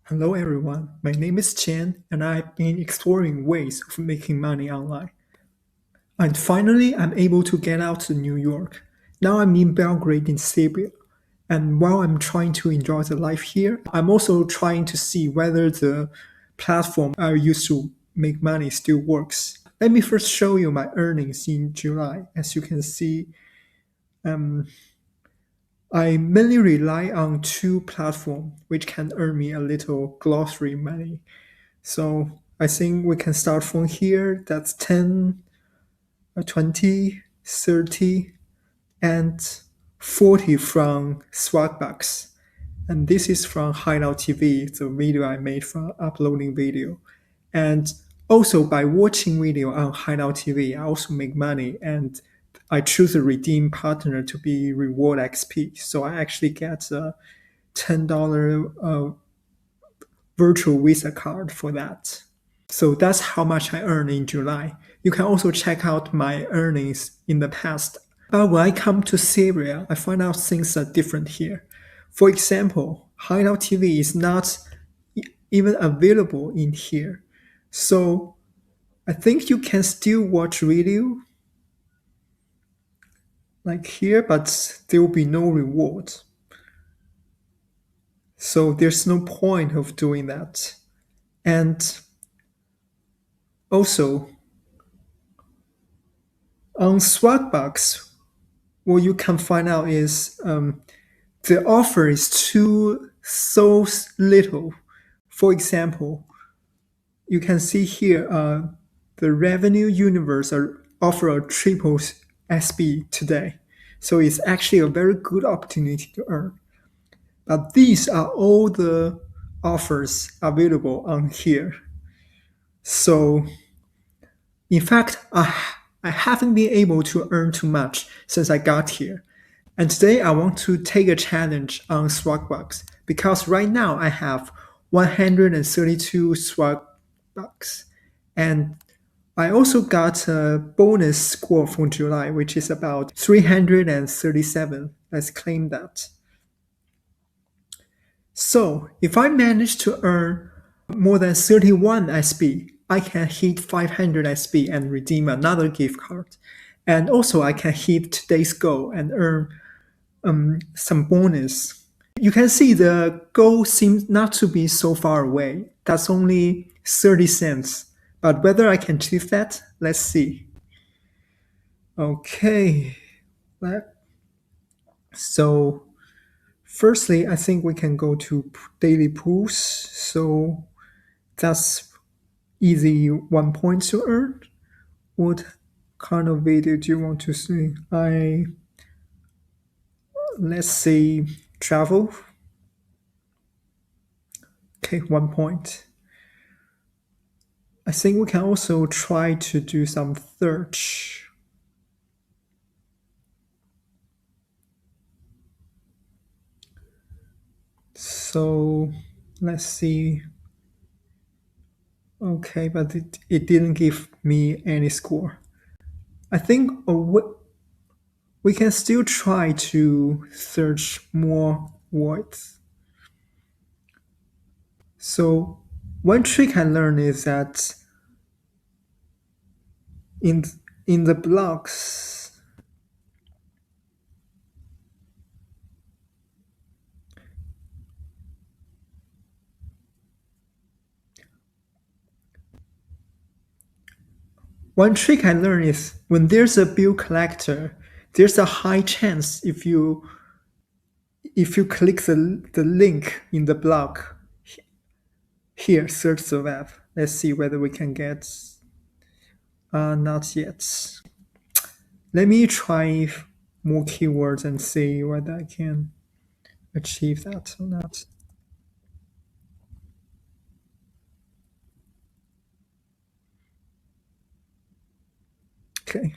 Hello everyone, my name is Chen and I've been exploring ways of making money online. And finally, I'm able to get out to New York. Now I'm in Belgrade in Serbia. And while I'm trying to enjoy the life here, I'm also trying to see whether the platform I used to make money still works. Let me first show you my earnings in July. As you can see, I mainly rely on two platforms which can earn me a little glossary money. So I think we can start from here. That's 10, 20, 30, and 40 from Swagbucks. And this is from Hideout TV, the video I made from uploading video. And also by watching video on Hideout TV, I also make money and I choose a redeem partner to be reward XP. So I actually get a $10 virtual Visa card for that. So that's how much I earned in July. You can also check out my earnings in the past. But when I come to Serbia, I find out things are different here. For example, Hideout TV is not even available in here. So I think you can still watch video like here, but there will be no reward. So there's no point of doing that. And also, on Swagbucks, what you can find out is the offer is too so little. For example, you can see here the revenue universe offer a triple SB today. So it's actually a very good opportunity to earn. But these are all the offers available on here. So in fact, I haven't been able to earn too much since I got here. And today I want to take a challenge on Swagbucks because right now I have 132 Swagbucks. And I also got a bonus score from July, which is about 337. Let's claim that. So if I manage to earn more than 31 SB, I can hit 500 SB and redeem another gift card. And also I can hit today's goal and earn some bonus. You can see the goal seems not to be so far away. That's only 30 cents. But whether I can achieve that, let's see. Okay. So firstly, I think we can go to daily pools. So that's easy 1 point to earn. What kind of video do you want to see? Let's say travel. Okay, 1 point. I think we can also try to do some search. So let's see. Okay, but it didn't give me any score. I think we can still try to search more words. So one trick I learned is that in the blocks, one trick I learned is when there's a bill collector, there's a high chance if you click the link in the block here, search the web. Let's see whether we can get not yet. Let me try more keywords and see whether I can achieve that or not. Okay.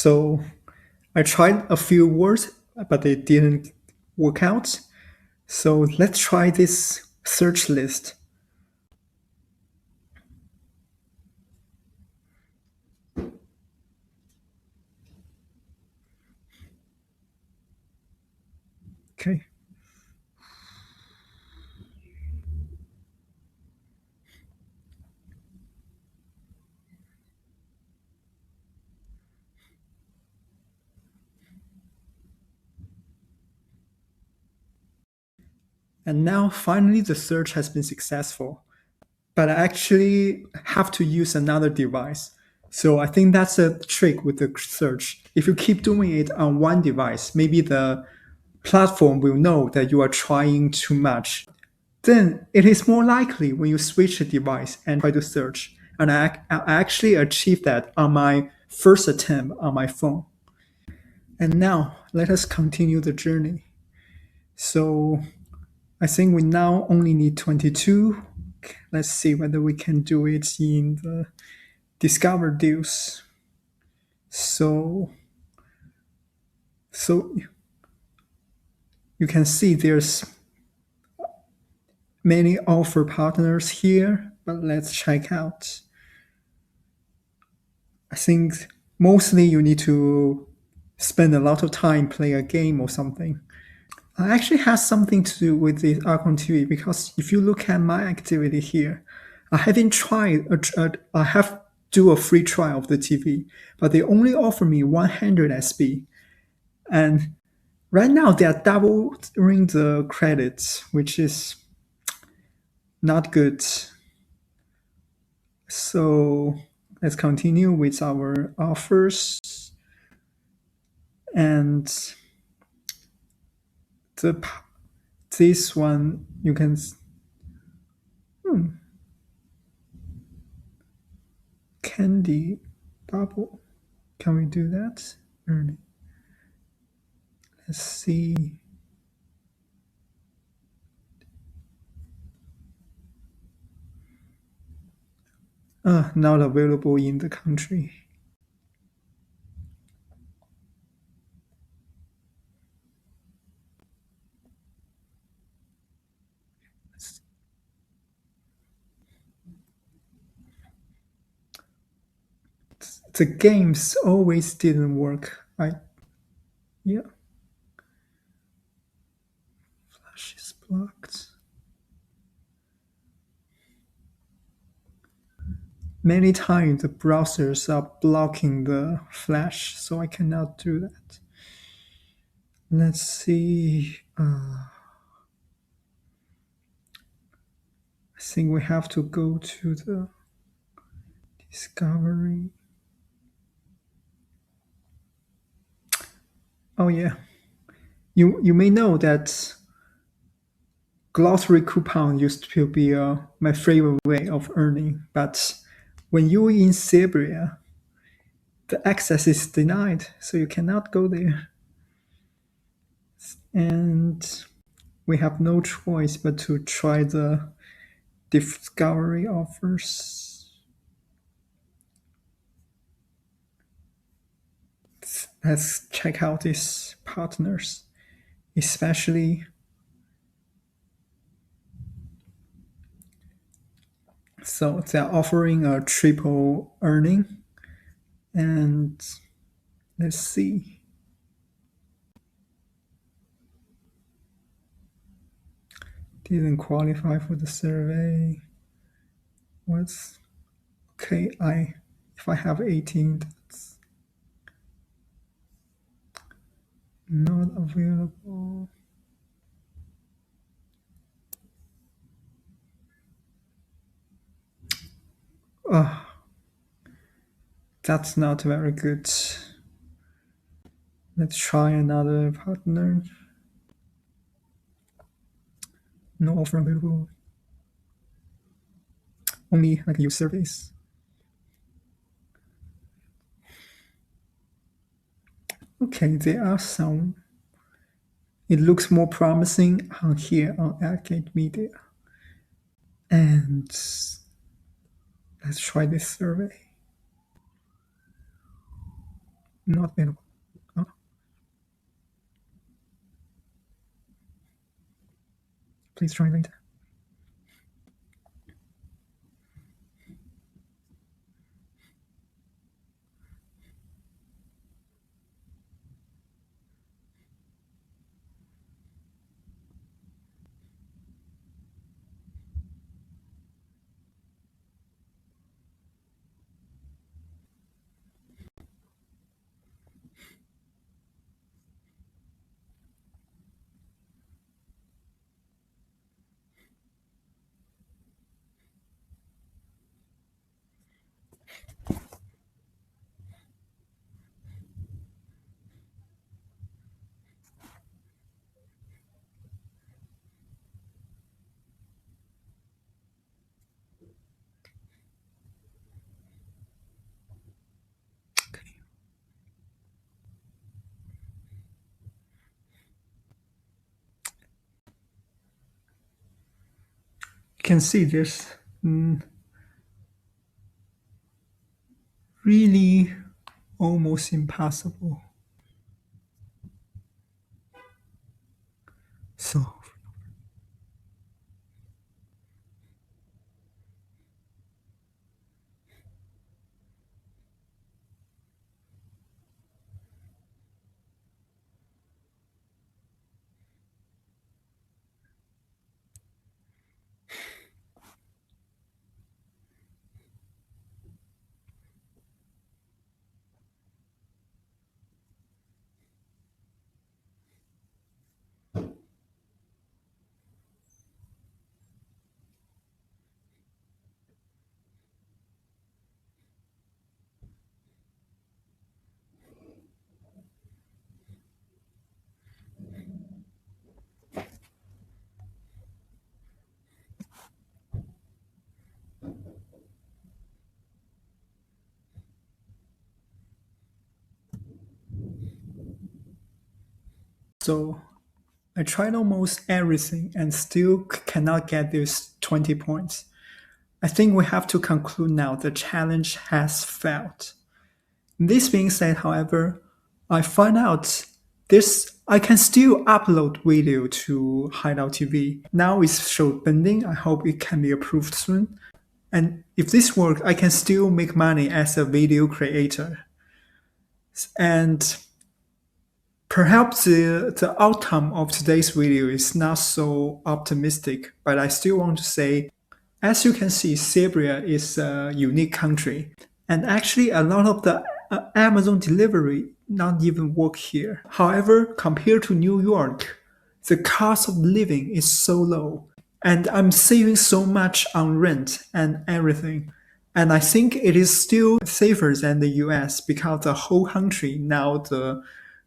So I tried a few words, but they didn't work out. So let's try this search list. Okay. And now finally the search has been successful. But I actually have to use another device. So I think that's a trick with the search. If you keep doing it on one device, maybe the platform will know that you are trying too much. Then it is more likely when you switch the device and try to search. And I actually achieved that on my first attempt on my phone. And now let us continue the journey. So I think we now only need 22. Let's see whether we can do it in the discover deals. So you can see there's many offer partners here, but let's check out. I think mostly you need to spend a lot of time playing a game or something. I actually has something to do with the Icon TV because if you look at my activity here, I haven't tried. I have do a free trial of the TV, but they only offer me 100 SB, and right now they are doubling the credits, which is not good. So let's continue with our offers, and the this one you can. Candy bubble. Can we do that? Earning. Let's see. Not available in the country. The games always didn't work. Yeah. Flash is blocked. Many times the browsers are blocking the flash, so I cannot do that. Let's see. I think we have to go to the discovery. Oh yeah. You may know that glossary coupon used to be my favorite way of earning, but when you're in Serbia, the access is denied, so you cannot go there. And we have no choice but to try the discovery offers. Let's check out these partners, especially so they're offering a triple earning, and let's see. Didn't qualify for the survey. What's okay? If I have 18, that's not available. That's not very good. Let's try another partner. No offer available. Only like use surveys. Okay, there are some. It looks more promising on here on Arcade Media. And let's try this survey. Not available. Oh, please try later. You can see this really almost impossible. So so I tried almost everything and still cannot get these 20 points. I think we have to conclude now the challenge has failed. This being said, however, I find out this I can still upload video to Hideout TV. Now it's show pending. I hope it can be approved soon. And if this works, I can still make money as a video creator. And perhaps the outcome of today's video is not so optimistic, but I still want to say, as you can see, Serbia is a unique country. And actually, a lot of the Amazon delivery not even work here. However, compared to New York, the cost of living is so low. And I'm saving so much on rent and everything. And I think it is still safer than the US because the whole country now the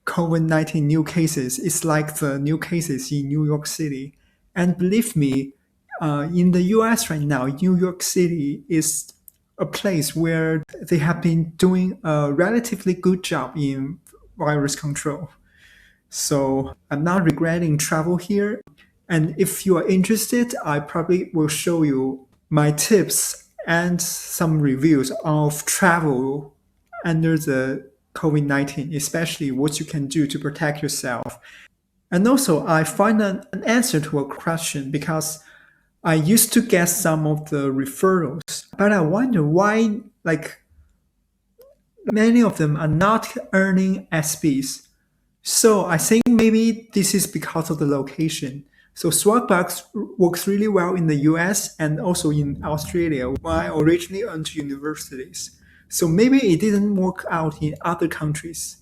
COVID-19 new cases is like the new cases in New York City. And believe me, in the US right now, New York City is a place where they have been doing a relatively good job in virus control. So I'm not regretting travel here. And if you are interested, I probably will show you my tips and some reviews of travel under the COVID-19, especially what you can do to protect yourself. And also, I find an answer to a question because I used to get some of the referrals, but I wonder why, like, many of them are not earning SBs. So I think maybe this is because of the location. So Swagbucks works really well in the US and also in Australia, where I originally went to universities. So maybe it didn't work out in other countries.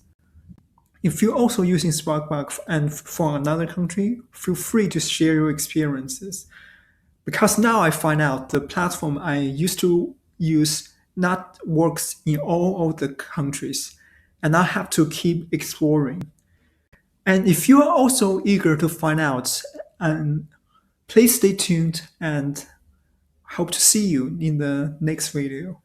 If you're also using Swagbucks and for another country, feel free to share your experiences. Because now I find out the platform I used to use not works in all of the countries, and I have to keep exploring. And if you are also eager to find out, please stay tuned and hope to see you in the next video.